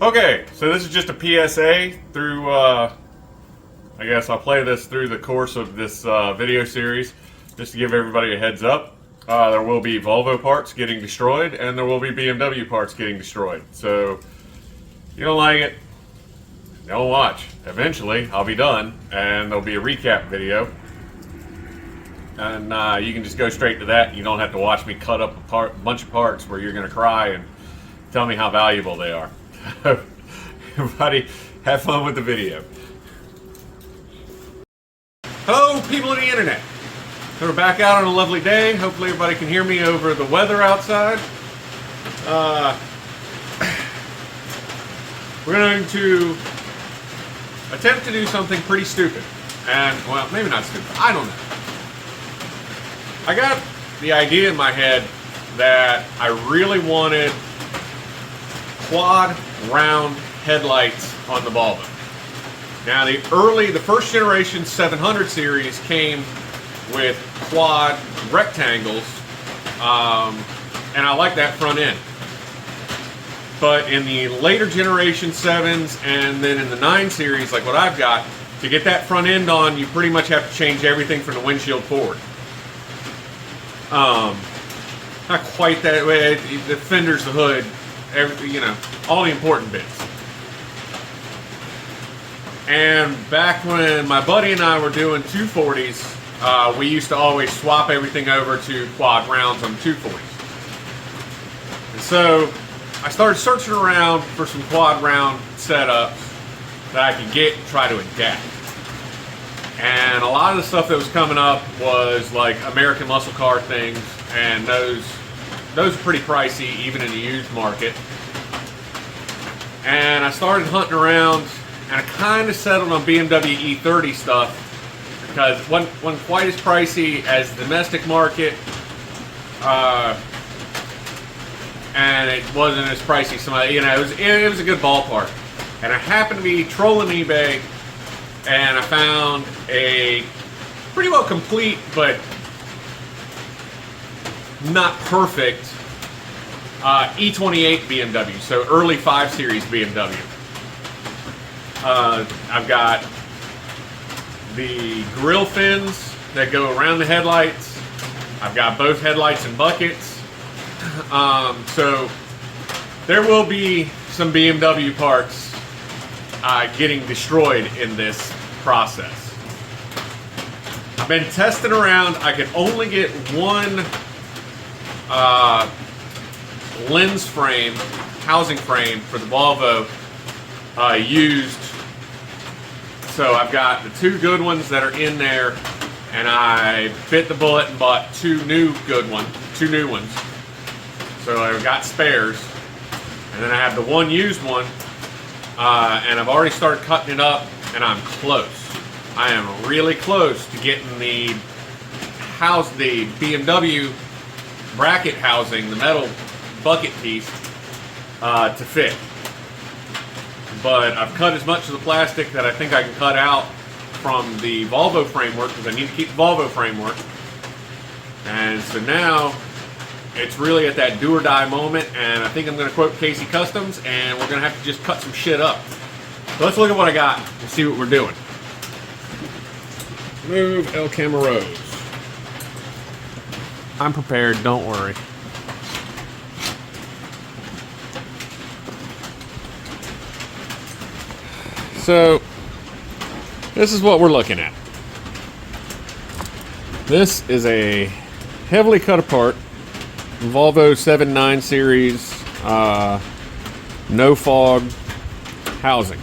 Okay, so this is just a PSA through, I guess I'll play this through the course of this video series, just to give everybody a heads up. There will be Volvo parts getting destroyed, and there will be BMW parts getting destroyed. So, if you don't like it, don't watch. Eventually, I'll be done, and there'll be a recap video. And you can just go straight to that. You don't have to watch me cut up a bunch of parts where you're going to cry and tell me how valuable they are. Everybody, have fun with the video. Hello, people of the internet. So we're back out on a lovely day. Hopefully everybody can hear me over the weather outside. We're going to attempt to do something pretty stupid. And, well, maybe not stupid. I don't know. I got the idea in my head that I really wanted quad round headlights on the Volvo. Now the first generation 700 series came with quad rectangles, and I like that front end. But in the later generation 7s and then in the 9 series, like what I've got, to get that front end on, you pretty much have to change everything from the windshield forward. Not quite that way. The fenders, the hood, you know, all the important bits. And back when my buddy and I were doing 240s, we used to always swap everything over to quad rounds on 240s. And so I started searching around for some quad round setups that I could get and try to adapt. And a lot of the stuff that was coming up was like American muscle car things, and those are pretty pricey even in the used market. And I started hunting around, and I kind of settled on BMW E30 stuff because it wasn't quite as pricey as the domestic market, and it wasn't as pricey. So you know, it was a good ballpark. And I happened to be trolling eBay, and I found a pretty well complete but not perfect E28 BMW, so early 5 Series BMW. I've got the grill fins that go around the headlights. I've got both headlights and buckets. So there will be some BMW parts getting destroyed in this process. I've been testing around. I could only get one lens frame, housing frame for the Volvo used. So I've got the 2 good ones that are in there, and I bit the bullet and bought 2 new ones. So I've got spares, and then I have the 1 used one, and I've already started cutting it up, and I'm close. I am really close to getting the BMW bracket housing, the metal bucket piece, to fit. But I've cut as much of the plastic that I think I can cut out from the Volvo framework, because I need to keep the Volvo framework. And so now it's really at that do or die moment, and I think I'm going to quote Casey Customs, and we're going to have to just cut some shit up. So let's look at what I got and see what we're doing. Move El Camaros. I'm prepared, don't worry. So, this is what we're looking at. This is a heavily cut apart Volvo 7.9 series no fog housing.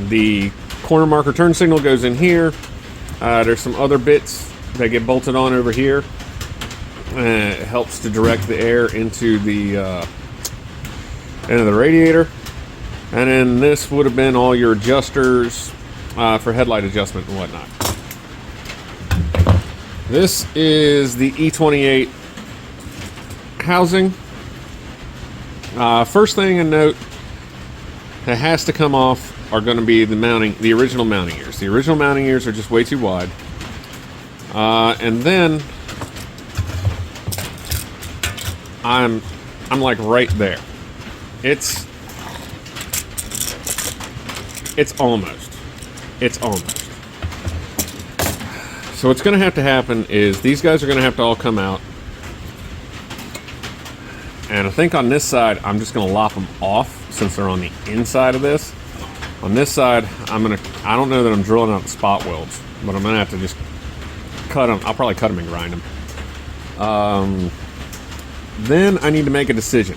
The corner marker turn signal goes in here. There's some other bits that get bolted on over here. It helps to direct the air into the end of the radiator. And then this would have been all your adjusters for headlight adjustment and whatnot. This is the E28 housing. First thing to note that has to come off are going to be the original mounting ears. The original mounting ears are just way too wide. And then I'm like right there. It's It's almost. It's almost. So what's going to happen is these guys are going to have to all come out. And I think on this side, I'm just going to lop them off since they're on the inside of this. On this side, I don't know that I'm drilling out the spot welds, but I'm going to have to just cut them. I'll probably cut them and grind them. Then I need to make a decision.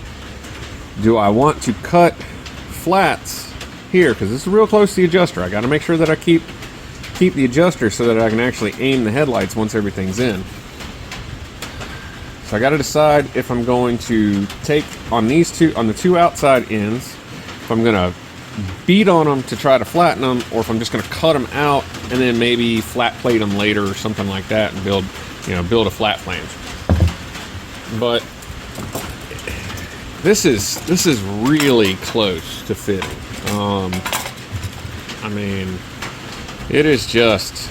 Do I want to cut flats here? Because this is real close to the adjuster. I got to make sure that I keep the adjuster so that I can actually aim the headlights once everything's in. So I got to decide if I'm going to take on the two outside ends, if I'm going to beat on them to try to flatten them, or if I'm just going to cut them out and then maybe flat plate them later or something like that and build a flat flange. But this is really close to fitting. I mean, it is just.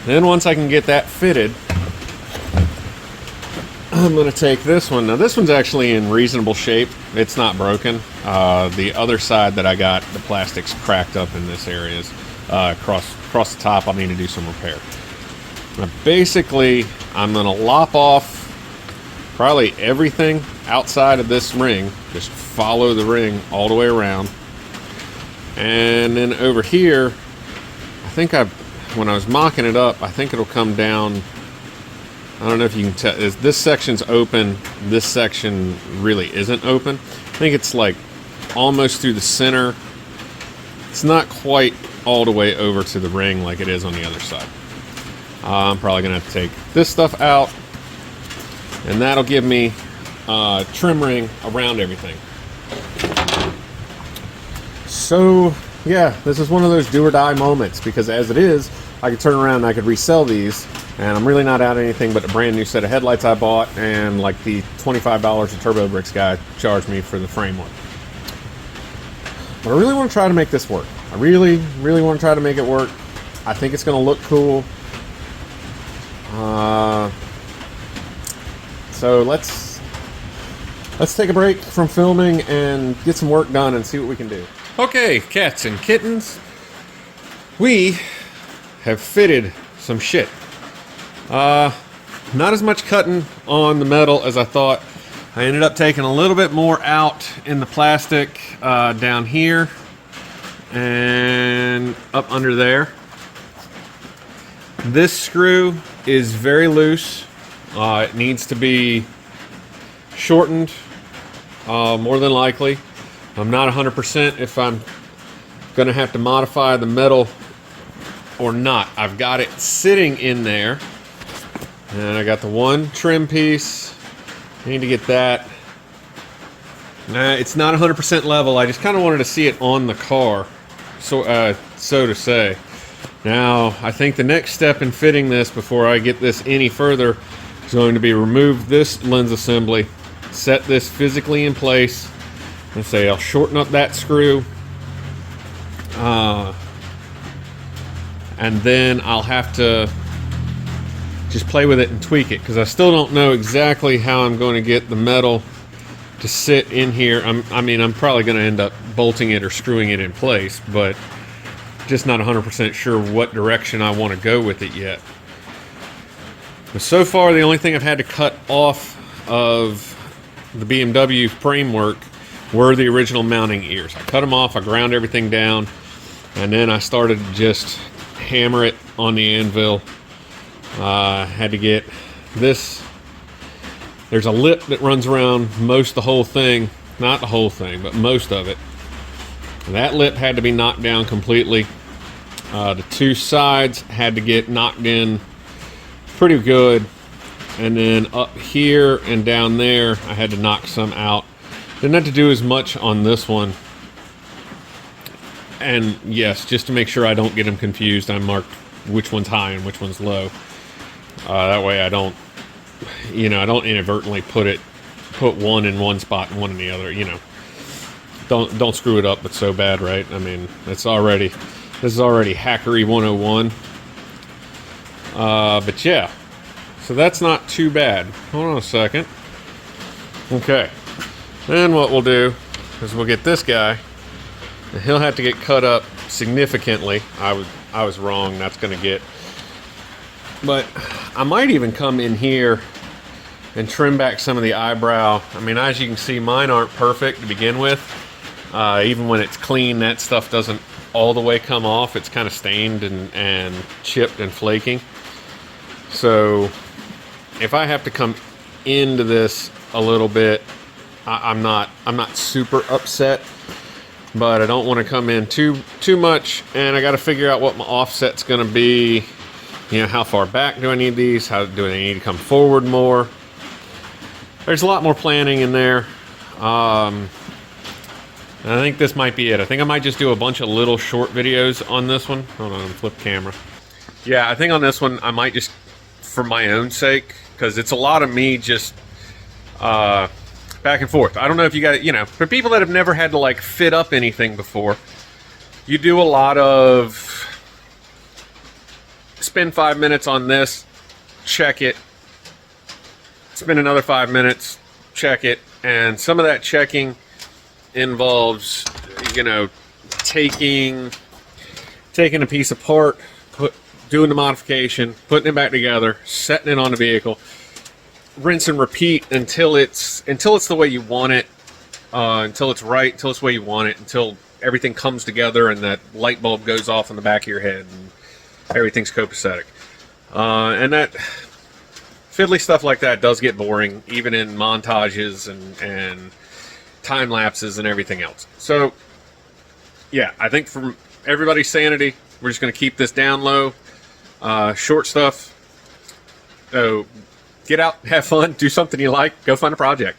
Then once I can get that fitted, I'm going to take this one. Now this one's actually in reasonable shape. It's not broken. The other side that I got, the plastic's cracked up in this area. Across the top, I'll need to do some repair. Now basically, I'm going to lop off probably everything outside of this ring. Just follow the ring all the way around. And then over here, I think when I was mocking it up, I think it'll come down. I don't know if you can tell. This section's open. This section really isn't open. I think it's like almost through the center. It's not quite all the way over to the ring like it is on the other side. I'm probably going to have to take this stuff out, and that'll give me a trim ring around everything. So, yeah, this is one of those do or die moments, because as it is, I could turn around and I could resell these, and I'm really not out anything but a brand new set of headlights I bought and like the $25 a Turbo Bricks guy charged me for the framework. But I really want to try to make this work. I really want to try to make it work. I think it's going to look cool. So let's take a break from filming and get some work done and see what we can do. Okay, cats and kittens, we have fitted some shit. Not as much cutting on the metal as I thought. I ended up taking a little bit more out in the plastic down here and up under there. This screw is very loose. It needs to be shortened, more than likely. I'm not 100% if I'm going to have to modify the metal or not. I've got it sitting in there, and I got the one trim piece. I need to get that. It's not 100% level. I just kind of wanted to see it on the car, so to say. Now, I think the next step in fitting this before I get this any further is going to be remove this lens assembly, set this physically in place, and say I'll shorten up that screw, and then I'll have to just play with it and tweak it, because I still don't know exactly how I'm going to get the metal to sit in here. I'm probably going to end up bolting it or screwing it in place, but just not 100% sure what direction I want to go with it yet. But so far, the only thing I've had to cut off of the BMW framework were the original mounting ears. I cut them off, I ground everything down, and then I started to just hammer it on the anvil. Had to get this. There's a lip that runs around the whole thing. Not the whole thing, but most of it. That lip had to be knocked down completely. The two sides had to get knocked in pretty good. And then up here and down there, I had to knock some out. Didn't have to do as much on this one. And yes, just to make sure I don't get them confused, I marked which one's high and which one's low. That way I don't inadvertently put one in one spot and one in the other, Don't screw it up, but so bad, right? I mean, this is already hackery 101. But yeah, so that's not too bad. Hold on a second. Okay. Then what we'll do is we'll get this guy, and he'll have to get cut up significantly. I was wrong. That's going to get. But I might even come in here and trim back some of the eyebrow. I mean, as you can see, mine aren't perfect to begin with. Even when it's clean, that stuff doesn't all the way come off. It's kind of stained and chipped and flaking. So if I have to come into this a little bit, I'm not super upset, but I don't want to come in too much, and I got to figure out what my offset's going to be. You know, how far back do I need these? How do they need to come forward more? There's a lot more planning in there. I think this might be it. I think I might just do a bunch of little short videos on this one. Hold on, flip camera. Yeah, I think on this one, I might just, for my own sake, because it's a lot of me just back and forth. I don't know if you got, you know, for people that have never had to like fit up anything before, you do a lot of spend 5 minutes on this, check it, spend another 5 minutes, check it, and some of that checking involves, you know, taking a piece apart, doing the modification, putting it back together, setting it on the vehicle, rinse and repeat until it's the way you want it, until it's right, until it's the way you want it, until everything comes together and that light bulb goes off in the back of your head and everything's copacetic. And that fiddly stuff like that does get boring, even in montages and time lapses and everything else. So yeah, I think for everybody's sanity, we're just going to keep this down low, short stuff. So get out, have fun, do something you like, go find a project.